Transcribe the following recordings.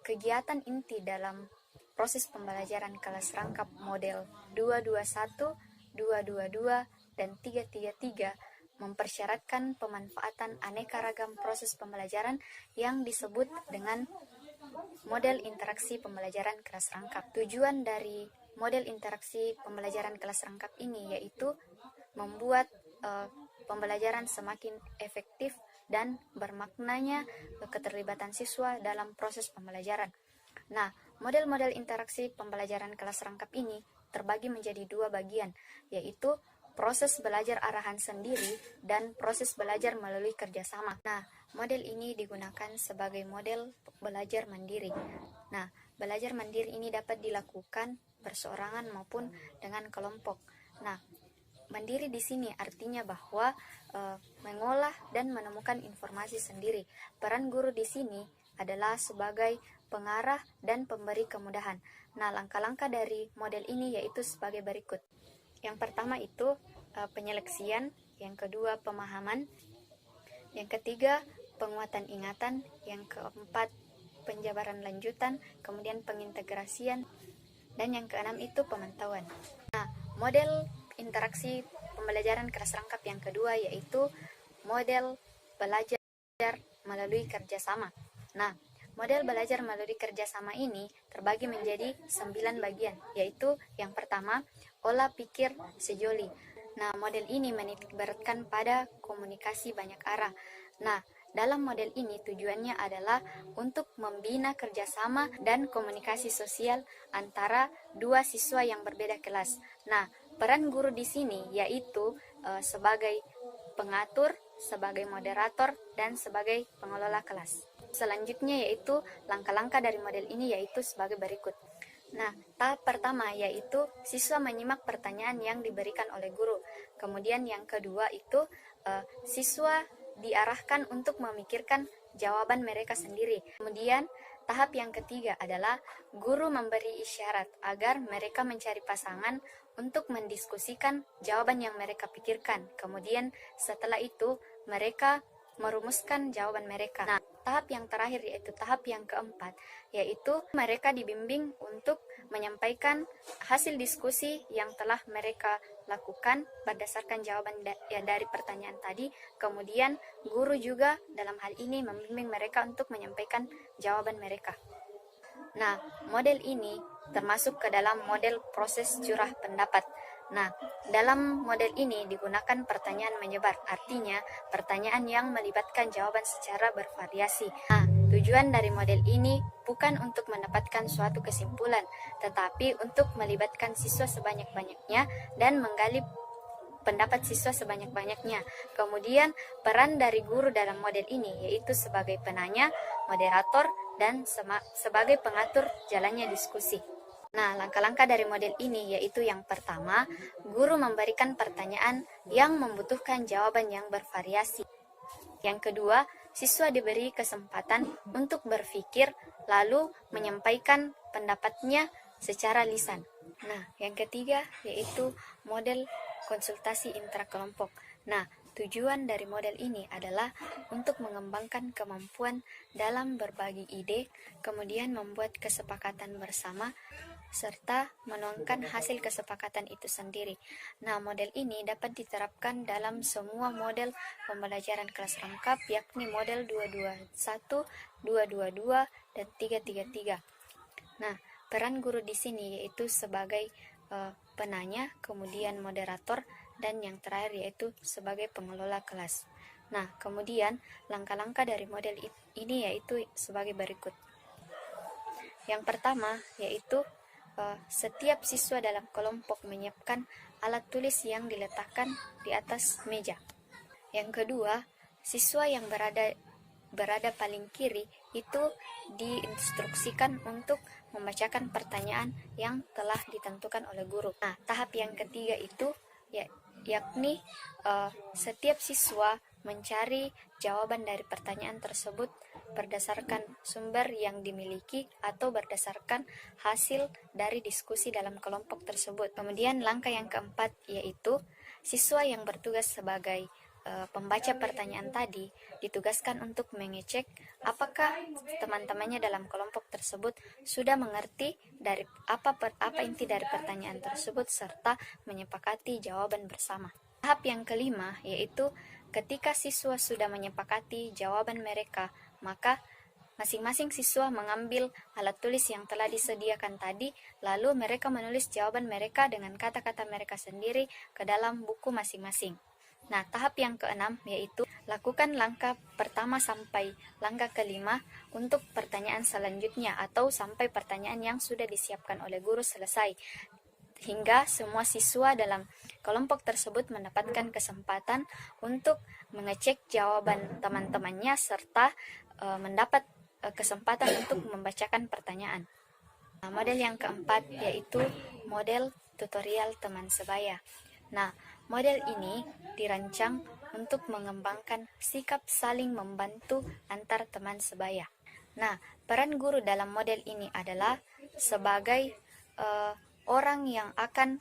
kegiatan inti dalam proses pembelajaran kelas rangkap model 221, 222, dan 333 mempersyaratkan pemanfaatan aneka ragam proses pembelajaran yang disebut dengan model interaksi pembelajaran kelas rangkap. Tujuan dari model interaksi pembelajaran kelas rangkap ini yaitu membuat pembelajaran semakin efektif dan bermaknanya keterlibatan siswa dalam proses pembelajaran. Nah, model-model interaksi pembelajaran kelas rangkap ini terbagi menjadi dua bagian, yaitu proses belajar arahan sendiri dan proses belajar melalui kerjasama. Nah, model ini digunakan sebagai model belajar mandiri. Nah, belajar mandiri ini dapat dilakukan berseorangan maupun dengan kelompok. Nah, mandiri di sini artinya bahwa mengolah dan menemukan informasi sendiri. Peran guru di sini adalah sebagai pengarah dan pemberi kemudahan. Nah, langkah-langkah dari model ini yaitu sebagai berikut. Yang pertama itu penyeleksian, yang kedua pemahaman, yang ketiga penguatan ingatan, yang keempat penjabaran lanjutan, kemudian pengintegrasian, dan yang keenam itu pemantauan. Nah, model interaksi pembelajaran kelas rangkap yang kedua yaitu model belajar melalui kerjasama. Nah, model belajar melalui kerjasama ini terbagi menjadi 9 bagian, yaitu yang pertama, olah pikir sejoli. Nah, model ini menitikberatkan pada komunikasi banyak arah. Nah, dalam model ini tujuannya adalah untuk membina kerjasama dan komunikasi sosial antara dua siswa yang berbeda kelas. Nah, peran guru di sini yaitu sebagai pengatur, sebagai moderator, dan sebagai pengelola kelas. Selanjutnya yaitu langkah-langkah dari model ini yaitu sebagai berikut. Nah, tahap pertama yaitu siswa menyimak pertanyaan yang diberikan oleh guru. Kemudian yang kedua itu siswa diarahkan untuk memikirkan jawaban mereka sendiri. Kemudian tahap yang ketiga adalah guru memberi isyarat agar mereka mencari pasangan untuk mendiskusikan jawaban yang mereka pikirkan. Kemudian setelah itu mereka merumuskan jawaban mereka. Nah, tahap yang terakhir yaitu tahap yang keempat, yaitu mereka dibimbing untuk menyampaikan hasil diskusi yang telah mereka lakukan berdasarkan jawaban dari pertanyaan tadi. Kemudian guru juga dalam hal ini membimbing mereka untuk menyampaikan jawaban mereka. Nah, model ini termasuk ke dalam model proses curah pendapat. Nah, dalam model ini digunakan pertanyaan menyebar, artinya pertanyaan yang melibatkan jawaban secara bervariasi. Nah, tujuan dari model ini bukan untuk mendapatkan suatu kesimpulan, tetapi untuk melibatkan siswa sebanyak-banyaknya dan menggali pendapat siswa sebanyak-banyaknya. Kemudian, peran dari guru dalam model ini yaitu sebagai penanya, moderator, dan sebagai pengatur jalannya diskusi. Nah, langkah-langkah dari model ini yaitu yang pertama, guru memberikan pertanyaan yang membutuhkan jawaban yang bervariasi. Yang kedua, siswa diberi kesempatan untuk berpikir lalu menyampaikan pendapatnya secara lisan. Nah, yang ketiga yaitu model konsultasi intrakelompok. Nah, tujuan dari model ini adalah untuk mengembangkan kemampuan dalam berbagi ide, kemudian membuat kesepakatan bersama, serta menuangkan hasil kesepakatan itu sendiri. Nah, model ini dapat diterapkan dalam semua model pembelajaran kelas rangkap, yakni model 221, 222, dan 333. Nah, peran guru di sini yaitu sebagai penanya, kemudian moderator, dan yang terakhir yaitu sebagai pengelola kelas. Nah, kemudian langkah-langkah dari model ini yaitu sebagai berikut. Yang pertama yaitu setiap siswa dalam kelompok menyiapkan alat tulis yang diletakkan di atas meja. Yang kedua, siswa yang berada paling kiri itu diinstruksikan untuk membacakan pertanyaan yang telah ditentukan oleh guru. Nah, tahap yang ketiga itu yakni setiap siswa mencari jawaban dari pertanyaan tersebut berdasarkan sumber yang dimiliki atau berdasarkan hasil dari diskusi dalam kelompok tersebut. Kemudian langkah yang keempat yaitu siswa yang bertugas sebagai pembaca pertanyaan tadi ditugaskan untuk mengecek apakah teman-temannya dalam kelompok tersebut sudah mengerti dari apa inti dari pertanyaan tersebut serta menyepakati jawaban bersama. Tahap yang kelima yaitu ketika siswa sudah menyepakati jawaban mereka, maka masing-masing siswa mengambil alat tulis yang telah disediakan tadi, lalu mereka menulis jawaban mereka dengan kata-kata mereka sendiri ke dalam buku masing-masing. Nah, tahap yang keenam yaitu lakukan langkah pertama sampai langkah kelima untuk pertanyaan selanjutnya atau sampai pertanyaan yang sudah disiapkan oleh guru selesai, hingga semua siswa dalam kelompok tersebut mendapatkan kesempatan untuk mengecek jawaban teman-temannya serta mendapat kesempatan untuk membacakan pertanyaan. Nah, model yang keempat yaitu model tutorial teman sebaya. Nah, model ini dirancang untuk mengembangkan sikap saling membantu antar teman sebaya. Nah, peran guru dalam model ini adalah sebagai orang yang akan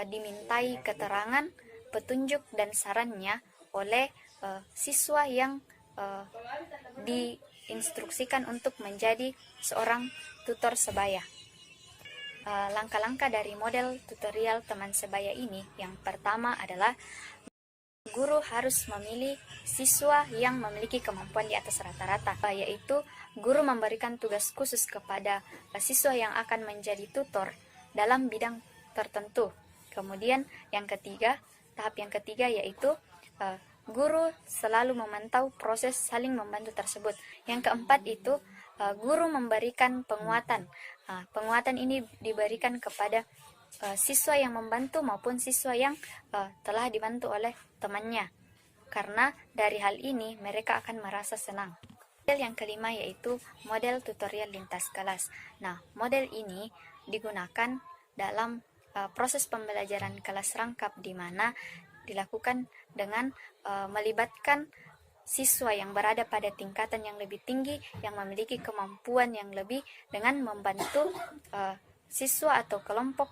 dimintai keterangan, petunjuk, dan sarannya oleh siswa yang diinstruksikan untuk menjadi seorang tutor sebaya. Langkah-langkah dari model tutorial teman sebaya ini, yang pertama adalah guru harus memilih siswa yang memiliki kemampuan di atas rata-rata, yaitu guru memberikan tugas khusus kepada siswa yang akan menjadi tutor dalam bidang tertentu. Kemudian tahap yang ketiga yaitu guru selalu memantau proses saling membantu tersebut. Yang keempat itu guru memberikan penguatan. Penguatan ini diberikan kepada siswa yang membantu maupun siswa yang telah dibantu oleh temannya, karena dari hal ini mereka akan merasa senang. Model yang kelima yaitu model tutorial lintas kelas. Nah, model ini digunakan dalam proses pembelajaran kelas rangkap, di mana dilakukan dengan melibatkan siswa yang berada pada tingkatan yang lebih tinggi, yang memiliki kemampuan yang lebih, dengan membantu siswa atau kelompok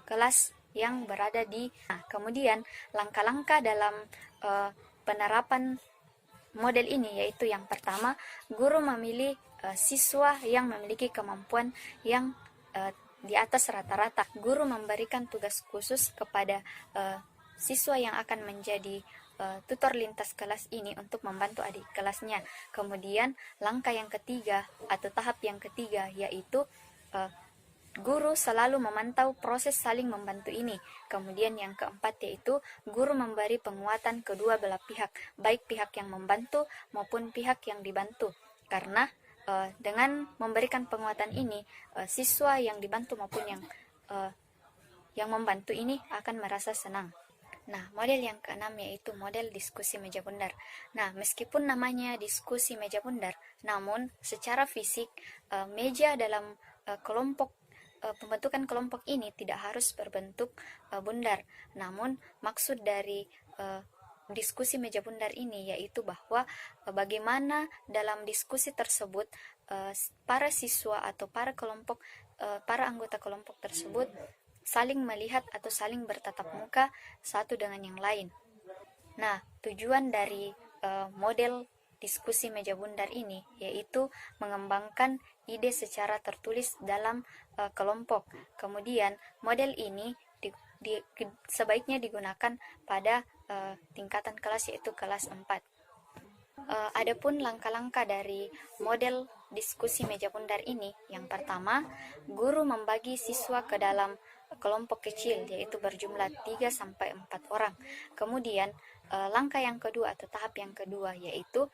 kelas yang berada di. Nah, kemudian langkah-langkah dalam penerapan model ini yaitu yang pertama, guru memilih siswa yang memiliki kemampuan yang di atas rata-rata. Guru memberikan tugas khusus kepada siswa yang akan menjadi tutor lintas kelas ini untuk membantu adik kelasnya. Kemudian langkah yang ketiga atau tahap yang ketiga yaitu guru selalu memantau proses saling membantu ini. Kemudian yang keempat yaitu guru memberi penguatan kedua belah pihak, baik pihak yang membantu maupun pihak yang dibantu. Karena dengan memberikan penguatan ini, siswa yang dibantu maupun yang membantu ini akan merasa senang. Nah, model yang keenam yaitu model diskusi meja bundar. Nah, meskipun namanya diskusi meja bundar, namun secara fisik meja dalam pembentukan kelompok ini tidak harus berbentuk bundar. Namun maksud dari diskusi meja bundar ini yaitu bahwa bagaimana dalam diskusi tersebut para siswa atau para anggota kelompok tersebut saling melihat atau saling bertatap muka satu dengan yang lain. Nah, tujuan dari model diskusi meja bundar ini yaitu mengembangkan ide secara tertulis dalam kelompok. Kemudian model ini sebaiknya digunakan pada tingkatan kelas yaitu kelas 4. Adapun langkah-langkah dari model diskusi meja bundar ini, yang pertama, guru membagi siswa ke dalam kelompok kecil yaitu berjumlah 3-4 orang. Kemudian langkah yang kedua atau tahap yang kedua yaitu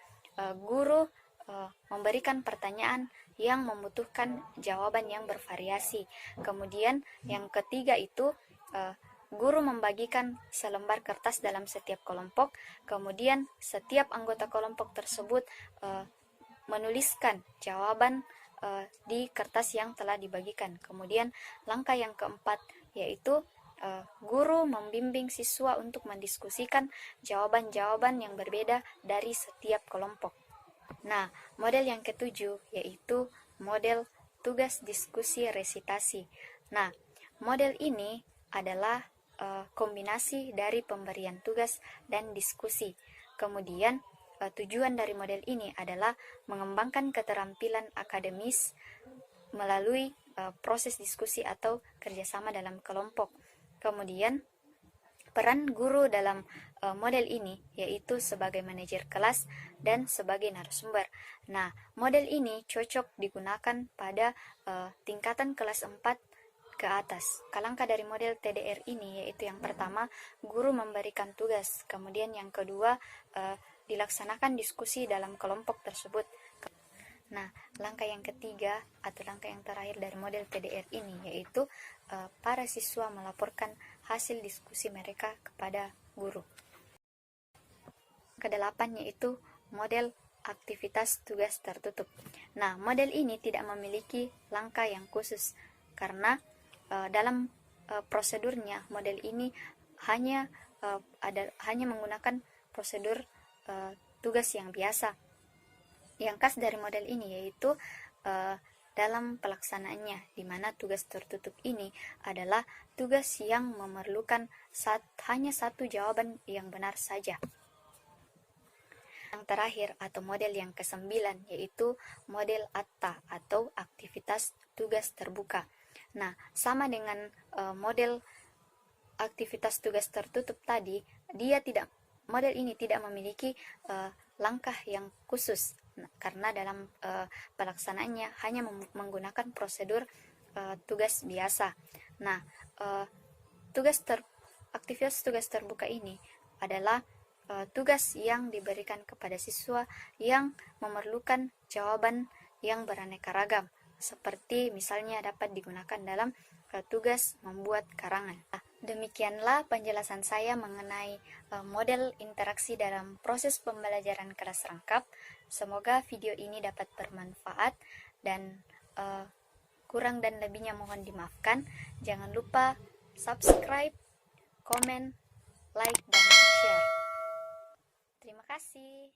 guru memberikan pertanyaan yang membutuhkan jawaban yang bervariasi. Kemudian yang ketiga itu guru membagikan selembar kertas dalam setiap kelompok. Kemudian setiap anggota kelompok tersebut menuliskan jawaban di kertas yang telah dibagikan. Kemudian langkah yang keempat yaitu guru membimbing siswa untuk mendiskusikan jawaban-jawaban yang berbeda dari setiap kelompok. Nah, model yang ketujuh yaitu model tugas diskusi resitasi. Nah, model ini adalah kombinasi dari pemberian tugas dan diskusi. Kemudian tujuan dari model ini adalah mengembangkan keterampilan akademis melalui proses diskusi atau kerjasama dalam kelompok. Kemudian peran guru dalam model ini yaitu sebagai manajer kelas dan sebagai narasumber. Nah, model ini cocok digunakan pada tingkatan kelas 4 ke atas. Kalangkah dari model TDR ini yaitu yang pertama, guru memberikan tugas, kemudian yang kedua dilaksanakan diskusi dalam kelompok tersebut. Nah, langkah yang ketiga atau langkah yang terakhir dari model TDR ini yaitu para siswa melaporkan hasil diskusi mereka kepada guru. Kedelapan yaitu model aktivitas tugas tertutup. Nah, model ini tidak memiliki langkah yang khusus karena dalam prosedurnya model ini hanya menggunakan prosedur tugas yang biasa. Yang khas dari model ini yaitu dalam pelaksanaannya, di mana tugas tertutup ini adalah tugas yang memerlukan hanya satu jawaban yang benar saja. Yang terakhir atau model yang ke-9 yaitu model ATTA atau aktivitas tugas terbuka. Nah, sama dengan model aktivitas tugas tertutup tadi, model ini tidak memiliki langkah yang khusus karena dalam pelaksanaannya hanya menggunakan prosedur tugas biasa. Nah, aktivitas tugas terbuka ini adalah tugas yang diberikan kepada siswa yang memerlukan jawaban yang beraneka ragam, seperti misalnya dapat digunakan dalam tugas membuat karangan. Demikianlah penjelasan saya mengenai model interaksi dalam proses pembelajaran kelas rangkap. Semoga video ini dapat bermanfaat dan kurang dan lebihnya mohon dimaafkan. Jangan lupa subscribe, komen, like, dan share. Terima kasih.